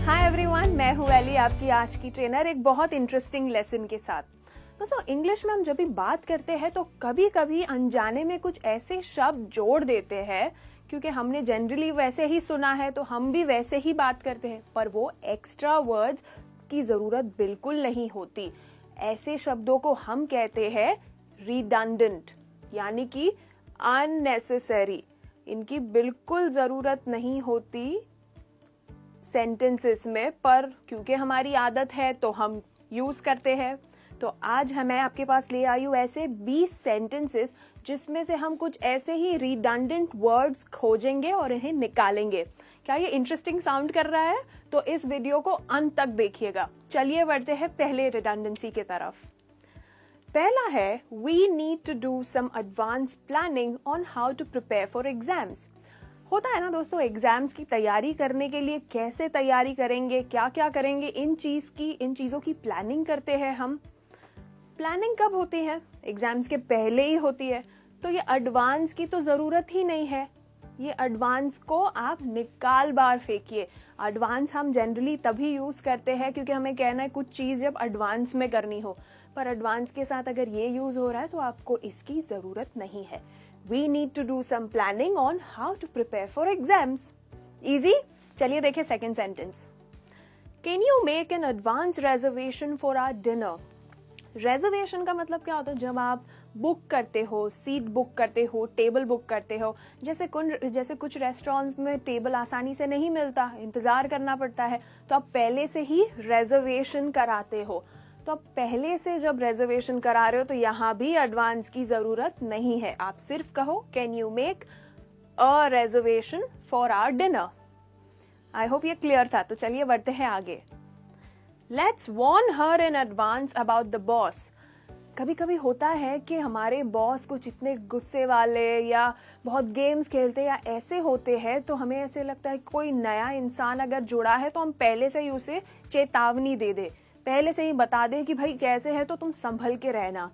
Hi everyone, मैं हूँ Eli, आपकी आज की ट्रेनर एक बहुत इंटरेस्टिंग लेसन के साथ। दोस्तों, इंग्लिश में हम जब भी बात करते हैं तो कभी कभी अनजाने में कुछ ऐसे शब्द जोड़ देते हैं क्योंकि हमने जनरली वैसे ही सुना है तो हम भी वैसे ही बात करते हैं, पर वो एक्स्ट्रा वर्ड्स की जरूरत बिल्कुल नहीं होती। ऐसे शब्दों को हम कहते हैं रिडंडेंट, यानी कि अननेसेसरी। इनकी बिल्कुल जरूरत नहीं होती सेंटेंसेस में, पर क्योंकि हमारी आदत है तो हम यूज करते हैं। तो आज मैं आपके पास ले आई हूँ ऐसे 20 सेंटेंसेस जिसमें से हम कुछ ऐसे ही रिडंडेंट वर्ड्स खोजेंगे और इन्हें निकालेंगे। क्या ये इंटरेस्टिंग साउंड कर रहा है? तो इस वीडियो को अंत तक देखिएगा। चलिए बढ़ते हैं पहले रिडंडेंसी की तरफ। पहला है, we need to do some advance planning on how to prepare for exams. होता है ना दोस्तों, एग्जाम्स की तैयारी करने के लिए कैसे तैयारी करेंगे, क्या क्या करेंगे, इन चीजों की प्लानिंग करते हैं हम। प्लानिंग कब होती है? एग्जाम्स के पहले ही होती है। तो ये एडवांस की तो जरूरत ही नहीं है। ये एडवांस को आप निकाल बार फेंकिए। एडवांस हम जनरली तभी यूज करते हैं क्योंकि हमें कहना है कुछ चीज जब एडवांस में करनी हो, पर एडवांस के साथ अगर ये यूज हो रहा है तो आपको इसकी जरूरत नहीं है। We need to do some planning on how to prepare for exams. Easy? चलिए देखें second sentence. Can you make an advance reservation for our dinner? Reservation का मतलब क्या होता है? जब आप बुक करते हो, सीट बुक करते हो, टेबल बुक करते हो। जैसे कुछ रेस्टोरेंट्स में टेबल आसानी से नहीं मिलता, इंतजार करना पड़ता है, तो आप पहले से ही रेजर्वेशन कराते हो। तो आप पहले से जब रिजर्वेशन करा रहे हो तो यहाँ भी एडवांस की जरूरत नहीं है। आप सिर्फ कहो, can you make a reservation for our dinner. I hope ये क्लियर था। तो चलिए बढ़ते हैं आगे। Let's warn her in advance about the boss. कभी कभी होता है कि हमारे बॉस कुछ इतने गुस्से वाले या बहुत गेम्स खेलते या ऐसे होते हैं, तो हमें ऐसे लगता है कोई नया इंसान अगर जुड़ा है तो हम पहले से ही उसे चेतावनी दे दे, पहले से ही बता दें कि भाई कैसे है तो तुम संभल के रहना।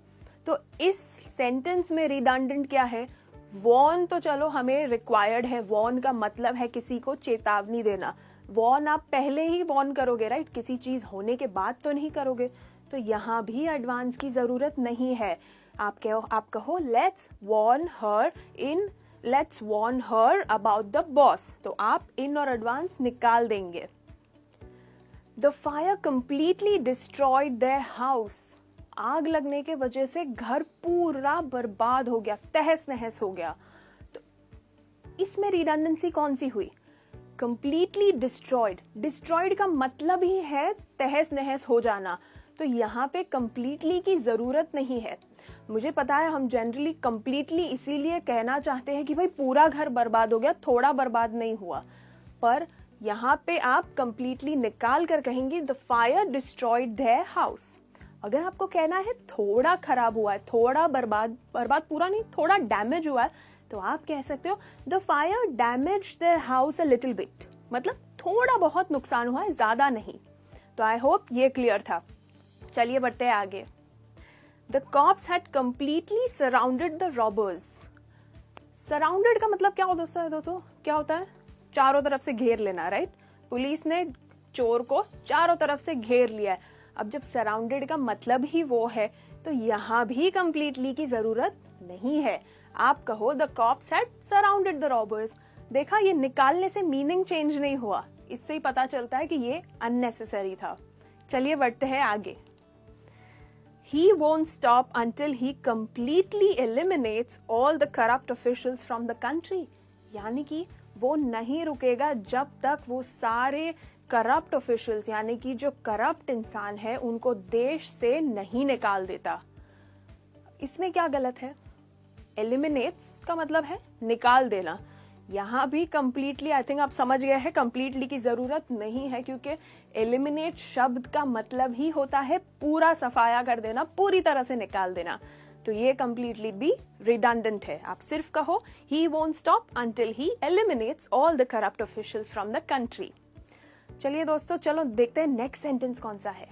तो इस सेंटेंस में रिडंडेंट क्या है? वॉर्न तो चलो हमें रिक्वायर्ड है। वॉर्न का मतलब है किसी को चेतावनी देना। वॉर्न आप पहले ही वॉर्न करोगे, राइट? किसी चीज होने के बाद तो नहीं करोगे। तो यहाँ भी एडवांस की जरूरत नहीं है। आप कहो let's warn her about the boss. तो आप इन और एडवांस निकाल देंगे। The fire completely destroyed their house. आग लगने के वजह से घर पूरा बर्बाद हो गया, तहस नहस हो गया। तो इसमें रिडंडेंसी कौन सी हुई? Completely destroyed. Destroyed का मतलब ही है तहस नहस हो जाना। तो यहाँ पे completely की जरूरत नहीं है। मुझे पता है हम जनरली completely इसीलिए कहना चाहते हैं कि भाई पूरा घर बर्बाद हो गया, थोड़ा बर्बाद नहीं हुआ। पर यहाँ पे आप कंप्लीटली निकाल कर कहेंगे the fire destroyed their house. अगर आपको कहना है थोड़ा खराब हुआ है, थोड़ा बर्बाद पूरा नहीं, थोड़ा डैमेज हुआ है, तो आप कह सकते हो the fire damaged their house a little bit. मतलब थोड़ा बहुत नुकसान हुआ है, ज्यादा नहीं। तो आई होप ये क्लियर था। चलिए बढ़ते हैं आगे। The cops had completely surrounded the robbers. Surrounded का मतलब क्या होता है दोस्तों? क्या होता है? चारों तरफ से घेर लेना, राइट? पुलिस ने चोर को चारों तरफ से घेर लिया है। अब जब सराउंडेड का मतलब ही वो है तो यहाँ भी कंप्लीटली की जरूरत नहीं है। आप कहो the cops had surrounded the robbers. देखा, ये निकालने से मीनिंग चेंज नहीं हुआ, इससे ही पता चलता है कि ये अननेसेसरी था। चलिए बढ़ते हैं आगे। He won't stop until he completely eliminates all the corrupt officials from the country. यानी कि वो नहीं रुकेगा जब तक वो सारे करप्ट ऑफिशियल्स, यानी कि जो करप्ट इंसान है, उनको देश से नहीं निकाल देता। इसमें क्या गलत है? एलिमिनेट्स का मतलब है निकाल देना। यहाँ भी कंप्लीटली, आई थिंक आप समझ गए हैं, कंप्लीटली की जरूरत नहीं है क्योंकि एलिमिनेट शब्द का मतलब ही होता है पूरा सफाया कर देना, पूरी तरह से निकाल देना। तो ये कंप्लीटली भी रिडंडेंट है। आप सिर्फ कहो he won't stop until he eliminates all the corrupt officials from the country. चलिए दोस्तों, चलो देखते हैं नेक्स्ट सेंटेंस कौन सा है।